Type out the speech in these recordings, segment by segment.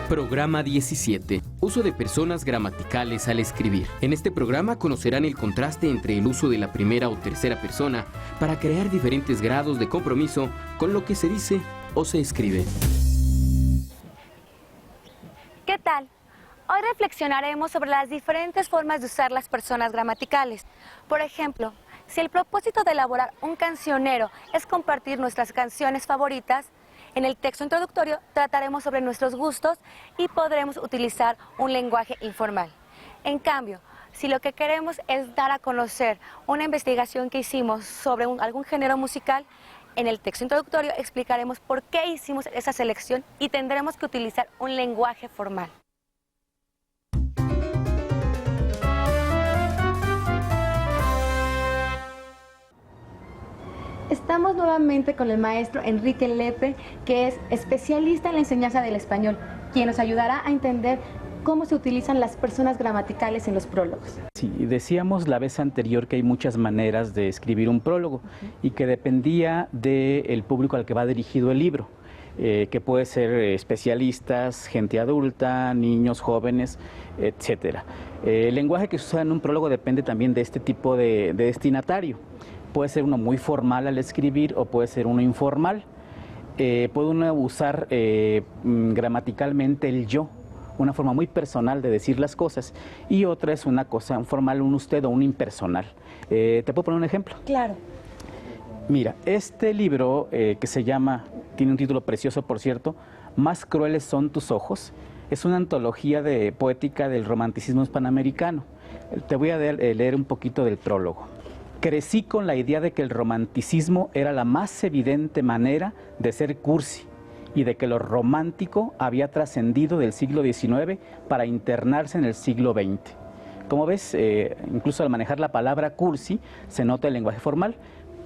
Programa 17. Uso de personas gramaticales al escribir. En este programa conocerán el contraste entre el uso de la primera o tercera persona para crear diferentes grados de compromiso con lo que se dice o se escribe. ¿Qué tal? Hoy reflexionaremos sobre las diferentes formas de usar las personas gramaticales. Por ejemplo, si el propósito de elaborar un cancionero es compartir nuestras canciones favoritas, en el texto introductorio trataremos sobre nuestros gustos y podremos utilizar un lenguaje informal. En cambio, si lo que queremos es dar a conocer una investigación que hicimos sobre algún género musical, en el texto introductorio explicaremos por qué hicimos esa selección y tendremos que utilizar un lenguaje formal. Estamos nuevamente con el maestro Enrique Lepe, que es especialista en la enseñanza del español, quien nos ayudará a entender cómo se utilizan las personas gramaticales en los prólogos. Sí, decíamos la vez anterior que hay muchas maneras de escribir un prólogo y que dependía del público al que va dirigido el libro, que puede ser especialistas, gente adulta, niños, jóvenes, etcétera. El lenguaje que se usa en un prólogo depende también de este tipo de destinatario. Puede ser uno muy formal al escribir o puede ser uno informal. Puede uno usar gramaticalmente el yo, una forma muy personal de decir las cosas, y otra es una cosa formal, un usted o un impersonal. ¿Te puedo poner un ejemplo? Claro. Mira, este libro que se llama, tiene un título precioso por cierto, Más crueles son tus ojos, es una antología poética del romanticismo hispanoamericano. Te voy a leer un poquito del prólogo. Crecí con la idea de que el romanticismo era la más evidente manera de ser cursi y de que lo romántico había trascendido del siglo XIX para internarse en el siglo XX. Como ves, incluso al manejar la palabra cursi se nota el lenguaje formal,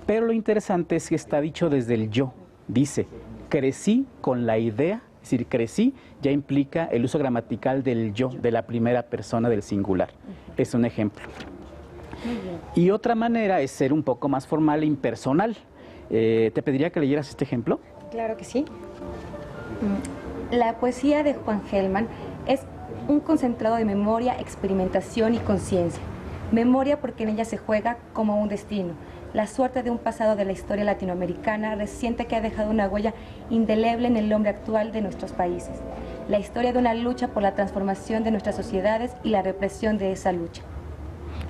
pero lo interesante es que está dicho desde el yo. Dice, crecí con la idea, es decir, crecí ya implica el uso gramatical del yo, de la primera persona del singular. Es un ejemplo. Y otra manera es ser un poco más formal e impersonal. Te pediría que leyeras este ejemplo. Claro que sí. La poesía de Juan Gelman es un concentrado de memoria, experimentación y conciencia. Memoria porque en ella se juega como un destino, la suerte de un pasado de la historia latinoamericana reciente que ha dejado una huella indeleble en el hombre actual de nuestros países. La historia de una lucha por la transformación de nuestras sociedades y la represión de esa lucha.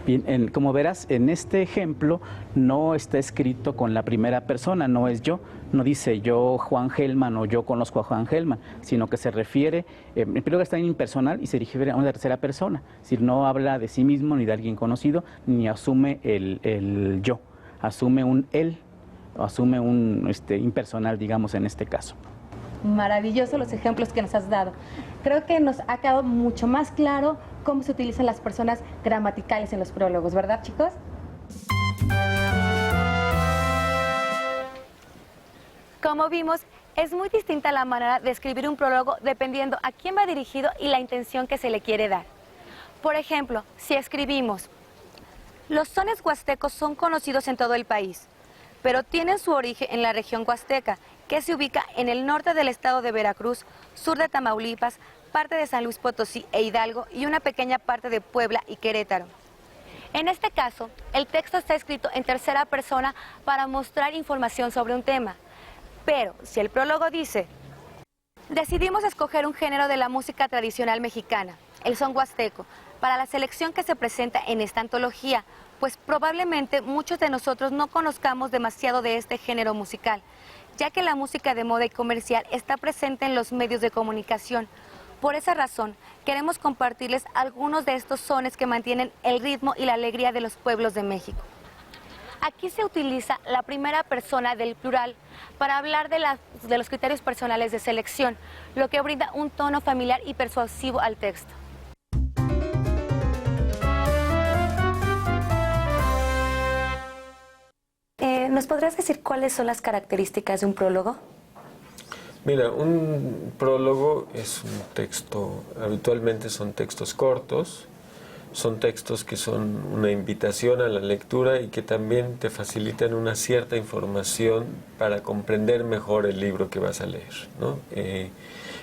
Bien, como verás, en este ejemplo no está escrito con la primera persona, no es yo, no dice yo Juan Gelman o yo conozco a Juan Gelman, sino que se refiere, en primer lugar está en impersonal y se refiere a una tercera persona, es decir, no habla de sí mismo ni de alguien conocido, ni asume el yo, asume un él, o asume un impersonal, digamos, en este caso. Maravillosos los ejemplos que nos has dado. Creo que nos ha quedado mucho más claro cómo se utilizan las personas gramaticales en los prólogos, ¿verdad, chicos? Como vimos, es muy distinta la manera de escribir un prólogo dependiendo a quién va dirigido y la intención que se le quiere dar. Por ejemplo, si escribimos, los sones huastecos son conocidos en todo el país, pero tienen su origen en la región huasteca, que se ubica en el norte del estado de Veracruz, sur de Tamaulipas, parte de San Luis Potosí e Hidalgo y una pequeña parte de Puebla y Querétaro. En este caso, el texto está escrito en tercera persona para mostrar información sobre un tema. Pero si el prólogo dice, decidimos escoger un género de la música tradicional mexicana, el son huasteco, para la selección que se presenta en esta antología, pues probablemente muchos de nosotros no conozcamos demasiado de este género musical, ya que la música de moda y comercial está presente en los medios de comunicación. Por esa razón, queremos compartirles algunos de estos sones que mantienen el ritmo y la alegría de los pueblos de México. Aquí se utiliza la primera persona del plural para hablar de los criterios personales de selección, lo que brinda un tono familiar y persuasivo al texto. ¿Nos podrías decir cuáles son las características de un prólogo? Mira, un prólogo es un texto, habitualmente son textos cortos, son textos que son una invitación a la lectura y que también te facilitan una cierta información para comprender mejor el libro que vas a leer, ¿no?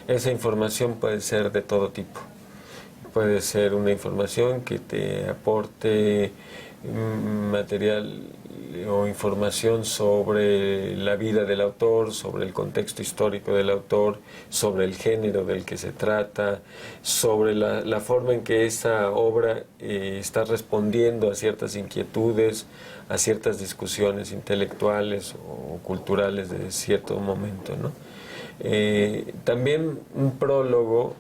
Esa información puede ser de todo tipo. Puede ser una información que te aporte material o información sobre la vida del autor, sobre el contexto histórico del autor, sobre el género del que se trata, sobre la forma en que esa obra está respondiendo a ciertas inquietudes, a ciertas discusiones intelectuales o culturales de cierto momento, ¿no? También un prólogo,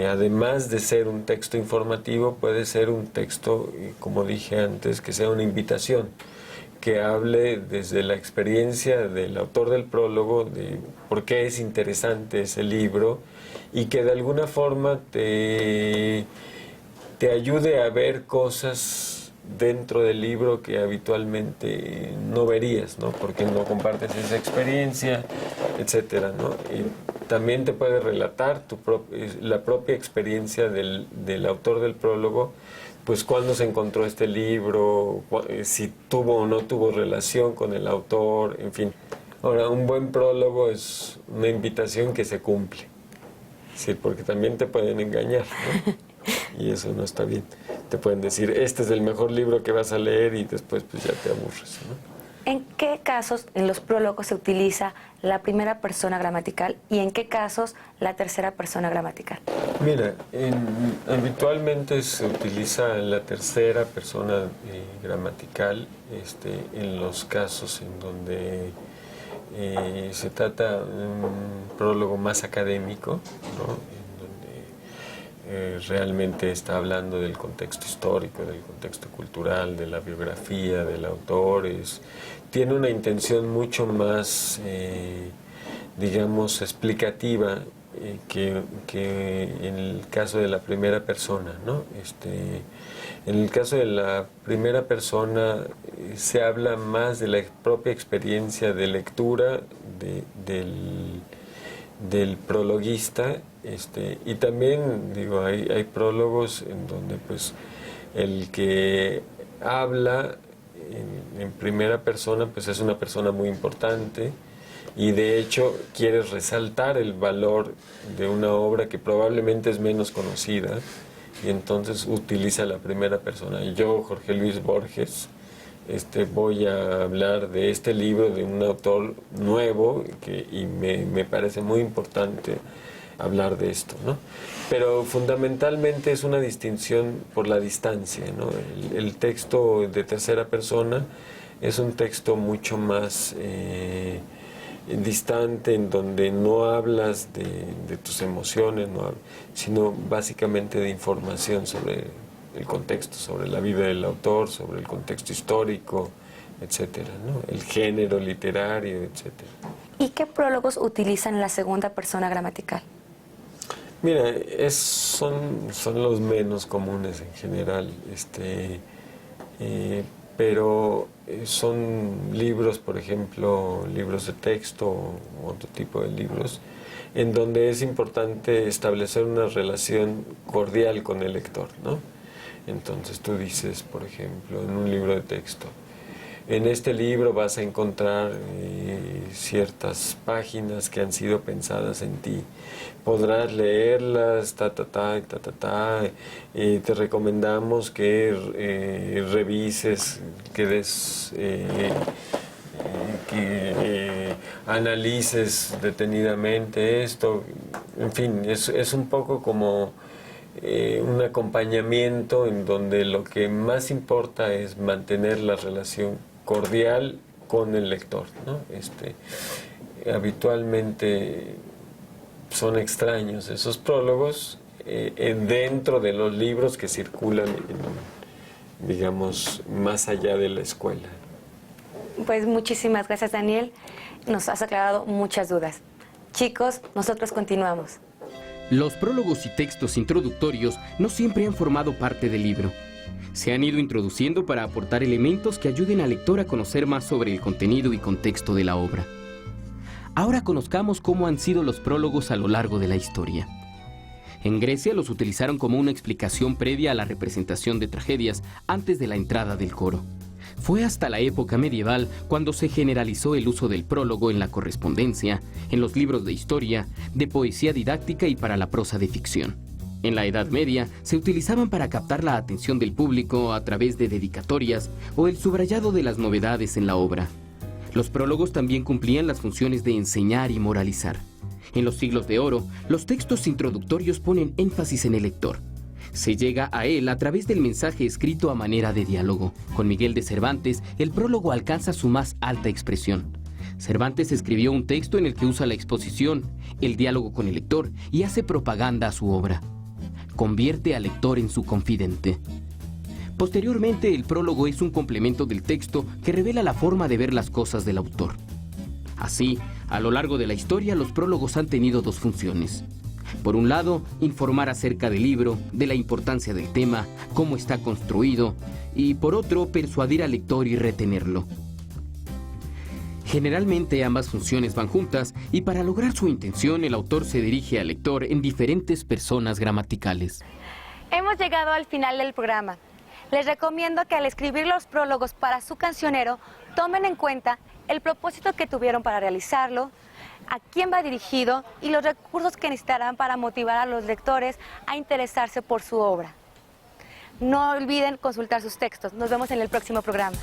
además de ser un texto informativo, puede ser un texto, como dije antes, que sea una invitación, que hable desde la experiencia del autor del prólogo, de por qué es interesante ese libro, y que de alguna forma te ayude a ver cosas dentro del libro que habitualmente no verías, ¿no? Porque no compartes esa experiencia, etcétera, ¿no? Y también te puede relatar la propia experiencia del autor del prólogo, pues cuándo se encontró este libro, si tuvo o no tuvo relación con el autor, en fin. Ahora, un buen prólogo es una invitación que se cumple, sí, porque también te pueden engañar, ¿no? Y eso no está bien. Te pueden decir, este es el mejor libro que vas a leer, y después pues ya te aburres, ¿no? ¿En qué casos en los prólogos se utiliza la primera persona gramatical y en qué casos la tercera persona gramatical? Mira, habitualmente se utiliza la tercera persona gramatical en los casos en donde se trata de un prólogo más académico, ¿no? Realmente está hablando del contexto histórico, del contexto cultural, de la biografía del autor. Tiene una intención mucho más, digamos, explicativa que en el caso de la primera persona, ¿no? En el caso de la primera persona se habla más de la propia experiencia de lectura del prologuista, y también, digo, hay prólogos en donde pues el que habla en primera persona pues es una persona muy importante, y de hecho quiere resaltar el valor de una obra que probablemente es menos conocida, y entonces utiliza la primera persona. Yo, Jorge Luis Borges, voy a hablar de este libro de un autor nuevo y me parece muy importante hablar de esto, ¿no? Pero fundamentalmente es una distinción por la distancia, ¿no? El texto de tercera persona es un texto mucho más distante, en donde no hablas de tus emociones, sino básicamente de información sobre el contexto, sobre la vida del autor, sobre el contexto histórico, etcétera, ¿no? El género literario, etcétera. ¿Y qué prólogos utilizan la segunda persona gramatical? Mira, son los menos comunes en general, pero son libros, por ejemplo, libros de texto o otro tipo de libros, en donde es importante establecer una relación cordial con el lector, ¿no? Entonces tú dices, por ejemplo, en un libro de texto, en este libro vas a encontrar ciertas páginas que han sido pensadas en ti. Podrás leerlas, te recomendamos que revises, que analices detenidamente esto. En fin, es un poco como un acompañamiento en donde lo que más importa es mantener la relación cordial con el lector, ¿no? Habitualmente son extraños esos prólogos dentro de los libros que circulan, digamos, más allá de la escuela. Pues muchísimas gracias, Daniel. Nos has aclarado muchas dudas. Chicos, nosotros continuamos. Los prólogos y textos introductorios no siempre han formado parte del libro. Se han ido introduciendo para aportar elementos que ayuden al lector a conocer más sobre el contenido y contexto de la obra. Ahora conozcamos cómo han sido los prólogos a lo largo de la historia. En Grecia los utilizaron como una explicación previa a la representación de tragedias antes de la entrada del coro. Fue hasta la época medieval cuando se generalizó el uso del prólogo en la correspondencia, en los libros de historia, de poesía didáctica y para la prosa de ficción. En la Edad Media se utilizaban para captar la atención del público a través de dedicatorias o el subrayado de las novedades en la obra. Los prólogos también cumplían las funciones de enseñar y moralizar. En los siglos de oro, los textos introductorios ponen énfasis en el lector. Se llega a él a través del mensaje escrito a manera de diálogo. Con Miguel de Cervantes, el prólogo alcanza su más alta expresión. Cervantes escribió un texto en el que usa la exposición, el diálogo con el lector y hace propaganda a su obra. Convierte al lector en su confidente. Posteriormente, el prólogo es un complemento del texto que revela la forma de ver las cosas del autor. Así, a lo largo de la historia, los prólogos han tenido dos funciones. Por un lado, informar acerca del libro, de la importancia del tema, cómo está construido, y por otro, persuadir al lector y retenerlo. Generalmente ambas funciones van juntas y para lograr su intención el autor se dirige al lector en diferentes personas gramaticales. Hemos llegado al final del programa. Les recomiendo que al escribir los prólogos para su cancionero tomen en cuenta el propósito que tuvieron para realizarlo, a quién va dirigido y los recursos que necesitarán para motivar a los lectores a interesarse por su obra. No olviden consultar sus textos. Nos vemos en el próximo programa.